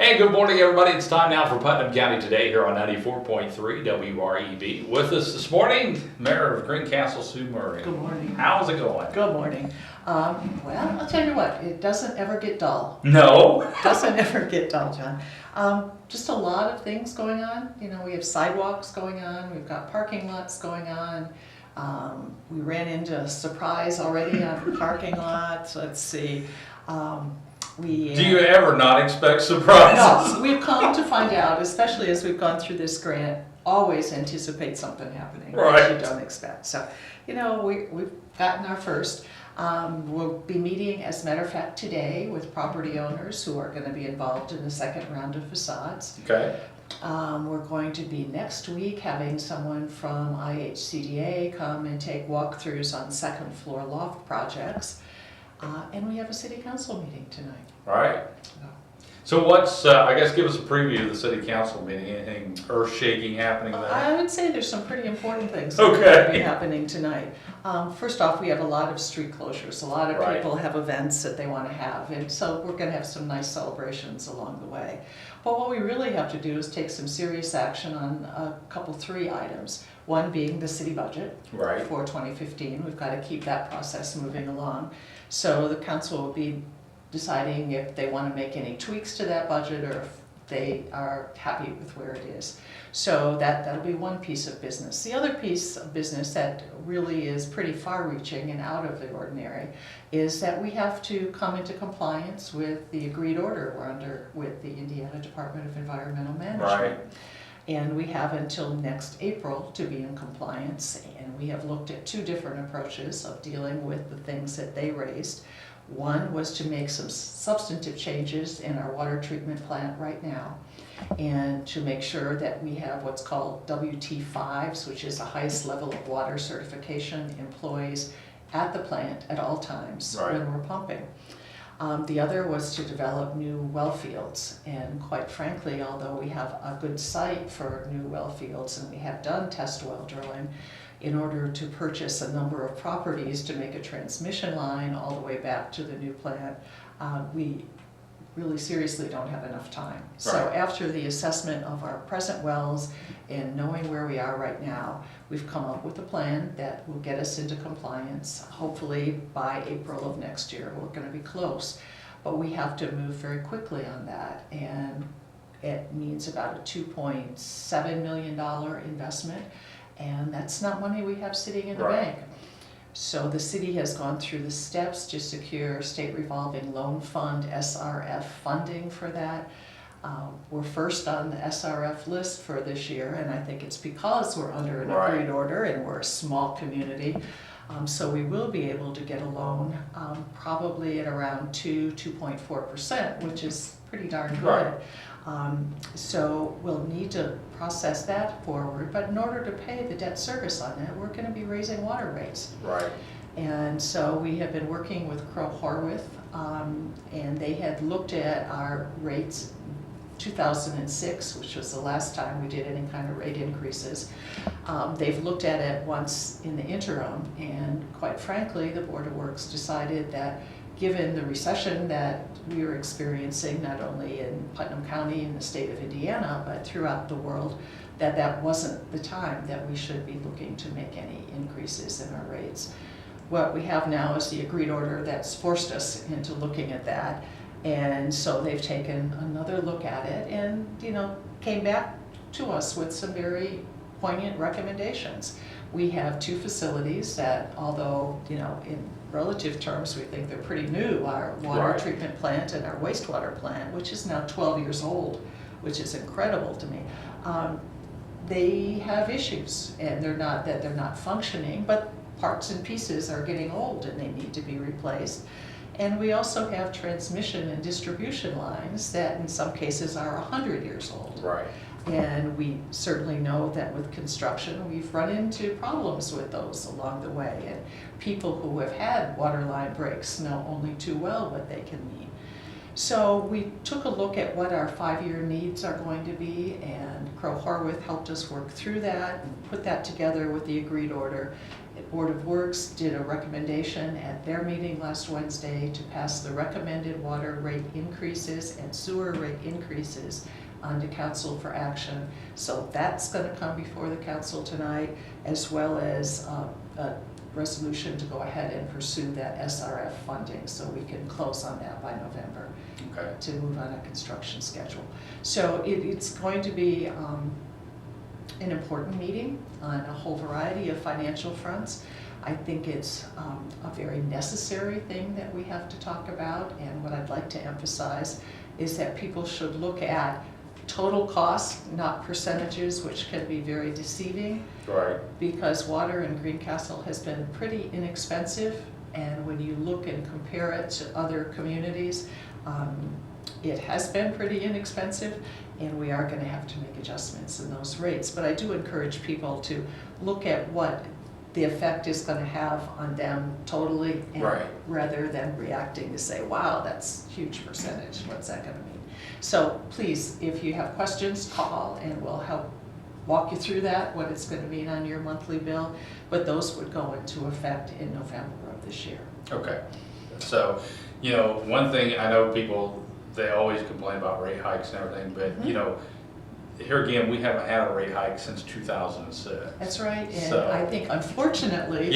Hey, good morning, everybody. It's time now for Putnam County Today here on 94.3 WREB. With us this morning, Mayor of Greencastle, Sue Murray. Good morning. How's it going? Good morning. Well, I'll tell you what, it doesn't ever get dull. No? Doesn't ever get dull, John. Just a lot of things going on. You know, we have sidewalks going on, we've got parking lots going on. We ran into a surprise already on parking lots. Let's see. Do you ever not expect surprises? No, we've come to find out, especially as we've gone through this grant, always anticipate something happening that you don't expect. So, you know, we've gotten our first. We'll be meeting, as a matter of fact, today with property owners who are going to be involved in the second round of facades. Okay. We're going to be next week having someone from IHCDA come and take walkthroughs on second floor loft projects. And we have a city council meeting tonight. All right. So what's, I guess, give us a preview of the city council meeting. Anything earth-shaking happening there? I would say there's some pretty important things that are going to be happening tonight. First off, we have a lot of street closures. A lot of people have events that they want to have, and so we're going to have some nice celebrations along the way. But what we really have to do is take some serious action on three items. One being the city budget for 2015. We've got to keep that process moving along. So the council will be deciding if they want to make any tweaks to that budget or if they are happy with where it is. So that'll be one piece of business. The other piece of business that really is pretty far-reaching and out of the ordinary is that we have to come into compliance with the agreed order we're under with the Indiana Department of Environmental Management. And we have until next April to be in compliance, and we have looked at two different approaches of dealing with the things that they raised. One was to make some substantive changes in our water treatment plant right now, and to make sure that we have what's called WT5s, which is the highest level of water certification employees at the plant at all times when we're pumping. The other was to develop new well fields, and quite frankly, although we have a good site for new well fields and we have done test well drilling, in order to purchase a number of properties to make a transmission line all the way back to the new plant, we really seriously don't have enough time. So after the assessment of our present wells and knowing where we are right now, we've come up with a plan that will get us into compliance. Hopefully by April of next year. We're going to be close, but we have to move very quickly on that, and it means about a $2.7 million investment, and that's not money we have sitting in the bank. So the city has gone through the steps to secure State Revolving Loan Fund, SRF funding for that. We're first on the SRF list for this year, and I think it's because we're under an agreed order and we're a small community. So we will be able to get a loan probably at around 2.4%, which is pretty darn good. So we'll need to process that forward, but in order to pay the debt service on that, we're going to be raising water rates. And so we have been working with Crow Horwath, and they had looked at our rates 2006, which was the last time we did any kind of rate increases. They've looked at it once in the interim, and quite frankly, the Board of Works decided that given the recession that we were experiencing, not only in Putnam County and the state of Indiana, but throughout the world, that wasn't the time that we should be looking to make any increases in our rates. What we have now is the agreed order that's forced us into looking at that, and so they've taken another look at it and, you know, came back to us with some very poignant recommendations. We have two facilities that, although, you know, in relative terms we think they're pretty new, our water treatment plant and our wastewater plant, which is now 12 years old, which is incredible to me. They have issues, and they're not functioning, but parts and pieces are getting old and they need to be replaced. And we also have transmission and distribution lines that in some cases are 100 years old. And we certainly know that with construction, we've run into problems with those along the way. And people who have had water line breaks know only too well what they can mean. So we took a look at what our 5-year needs are going to be, and Crow Horwath helped us work through that and put that together with the agreed order. The Board of Works did a recommendation at their meeting last Wednesday to pass the recommended water rate increases and sewer rate increases onto council for action. So that's going to come before the council tonight, as well as a resolution to go ahead and pursue that SRF funding so we can close on that by November. Okay. To move on a construction schedule. So it's going to be an important meeting on a whole variety of financial fronts. I think it's a very necessary thing that we have to talk about, and what I'd like to emphasize is that people should look at total costs, not percentages, which can be very deceiving. Right. Because water in Greencastle has been pretty inexpensive, and when you look and compare it to other communities, it has been pretty inexpensive, and we are going to have to make adjustments in those rates. But I do encourage people to look at what the effect is going to have on them totally, and right. rather than reacting to say, wow, that's a huge percentage, what's that going to mean? So please, if you have questions, call and we'll help walk you through that, what it's going to mean on your monthly bill. But those would go into effect in November of this year. Okay. So, you know, one thing I know people, they always complain about rate hikes and everything, but you know, here again, we haven't had a rate hike since 2006. That's right, and so, I think unfortunately,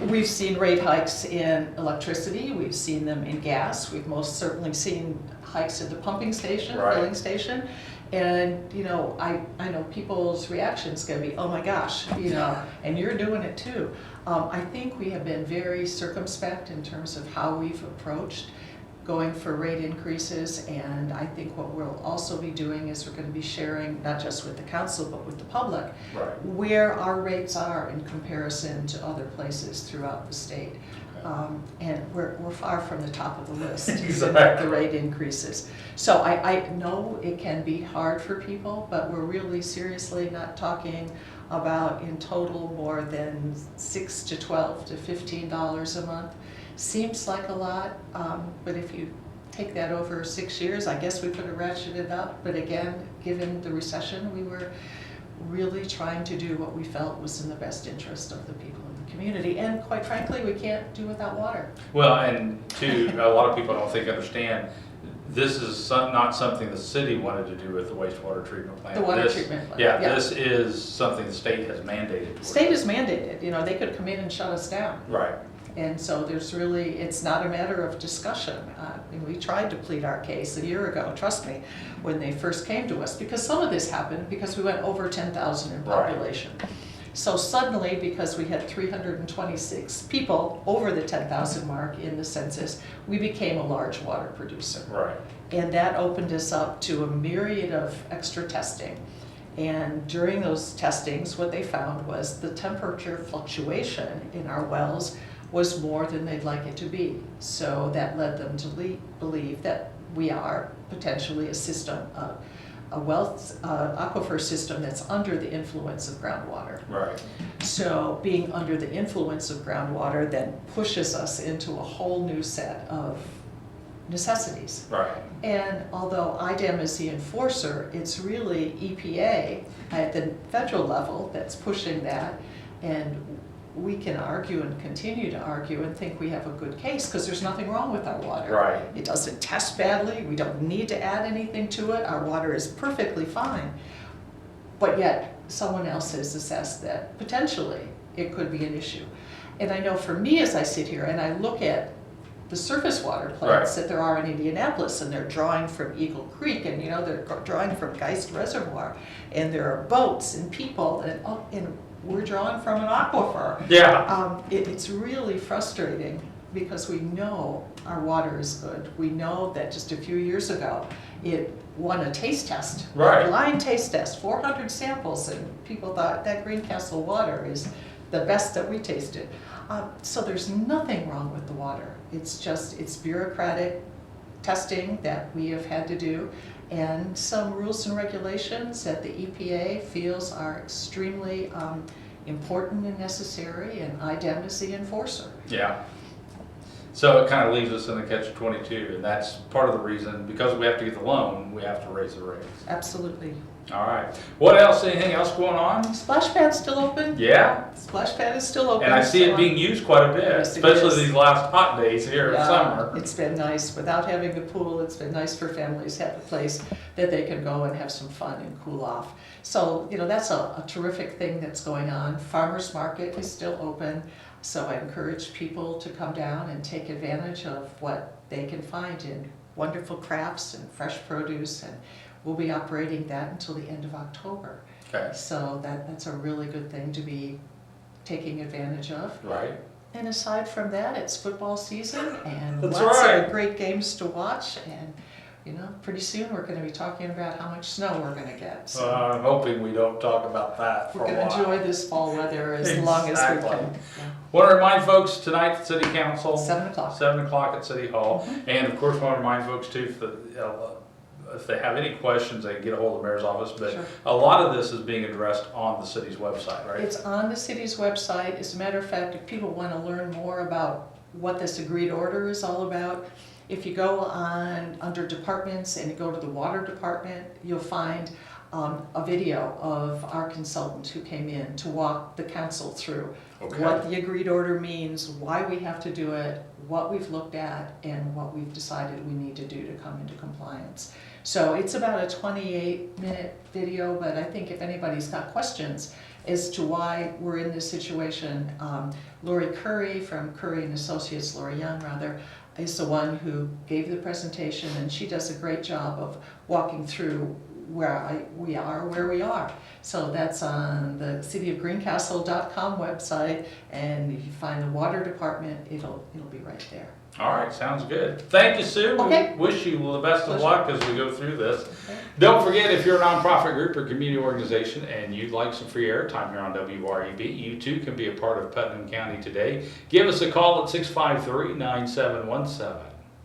we've seen rate hikes in electricity, we've seen them in gas, we've most certainly seen hikes at the pumping station, right. filling station, and you know, I know people's reaction's gonna be, oh my gosh, you know, and you're doing it too. I think we have been very circumspect in terms of how we've approached going for rate increases, and I think what we'll also be doing is we're going to be sharing, not just with the council, but with the public, right. where our rates are in comparison to other places throughout the state. Okay. And we're far from the top of the list, exactly. the rate increases. So I know it can be hard for people, but we're really seriously not talking about in total more than $6 to $12 to $15 a month. Seems like a lot, but if you take that over 6 years, I guess we could have ratcheted up. But again, given the recession, we were really trying to do what we felt was in the best interest of the people in the community. And quite frankly, we can't do without water. Well, and too, a lot of people I don't think understand, this is not something the city wanted to do with the wastewater treatment plant. The water treatment plant. Yeah, this is something the state has mandated. State is mandated. You know, they could come in and shut us down. Right. And so there's really, it's not a matter of discussion. And we tried to plead our case a year ago, trust me, when they first came to us, because some of this happened because we went over 10,000 in population. Right. So suddenly, because we had 326 people over the 10,000 mark in the census, we became a large water producer. Right. And that opened us up to a myriad of extra testing. And during those testings, what they found was the temperature fluctuation in our wells was more than they'd like it to be. So that led them to believe that we are potentially a system, a aquifer system that's under the influence of groundwater. Right. So being under the influence of groundwater then pushes us into a whole new set of necessities. Right. And although IDEM is the enforcer, it's really EPA at the federal level that's pushing that, and we can argue and continue to argue and think we have a good case because there's nothing wrong with our water. Right. It doesn't test badly, we don't need to add anything to it, our water is perfectly fine. But yet, someone else has assessed that potentially it could be an issue. And I know for me as I sit here and I look at the surface water plants that there are in Indianapolis, and they're drawing from Eagle Creek, and you know they're drawing from Geist Reservoir, and there are boats and people, and we're drawing from an aquifer. Yeah. It's really frustrating because we know our water is good. We know that just a few years ago it won a taste test, a blind taste test, 400 samples, and people thought that Greencastle water is the best that we tasted. So there's nothing wrong with the water. It's just, it's bureaucratic testing that we have had to do, and some rules and regulations that the EPA feels are extremely important and necessary, and IDEM is the enforcer. Yeah. So it kind of leaves us in a catch-22, and that's part of the reason, because we have to get the loan, we have to raise the rates. Absolutely. All right. What else? Anything else going on? Splash pad's still open? Yeah. Splash pad is still open. And I see it being used quite a bit, Yes, it especially is. these last hot days here in summer. It's been nice. Without having a pool, it's been nice for families to have a place that they can go and have some fun and cool off. So, that's a terrific thing that's going on. Farmers Market is still open, so I encourage people to come down and take advantage of what they can find in wonderful crafts and fresh produce, and we'll be operating that until the end of October. Okay. So that's a really good thing to be taking advantage of. Right. And aside from that, it's football season and That's lots right. of great games to watch. And, pretty soon we're going to be talking about how much snow we're going to get. So I'm hoping we don't talk about that for we're a going while. to enjoy this fall weather as long as we Exactly. can. Want to remind folks tonight at City Council, 7 o'clock. 7 o'clock at City Hall. And of course, want to remind folks too, if they have any questions, they can get a hold of the mayor's office. But Sure. a lot of this is being addressed on the city's website, right? It's on the city's website. As a matter of fact, if people want to learn more about what this agreed order is all about, if you go on under departments and you go to the water department, you'll find a video of our consultant who came in to walk the council through Okay. what the agreed order means, why we have to do it, what we've looked at, and what we've decided we need to do to come into compliance. So it's about a 28-minute video, but I think if anybody's got questions as to why we're in this situation, Lori Curry from Curry and Associates, Lori Young rather, is the one who gave the presentation, and she does a great job of walking through where we are. So that's on the cityofgreencastle.com website, and if you find the water department, it'll be right there. All right, sounds good. Thank you, Sue. Okay. We wish you the best of Pleasure. luck as we go through this. Okay. Don't forget, if you're a nonprofit group or community organization and you'd like some free airtime here on WREB, you too can be a part of Putnam County Today. Give us a call at 653-9717.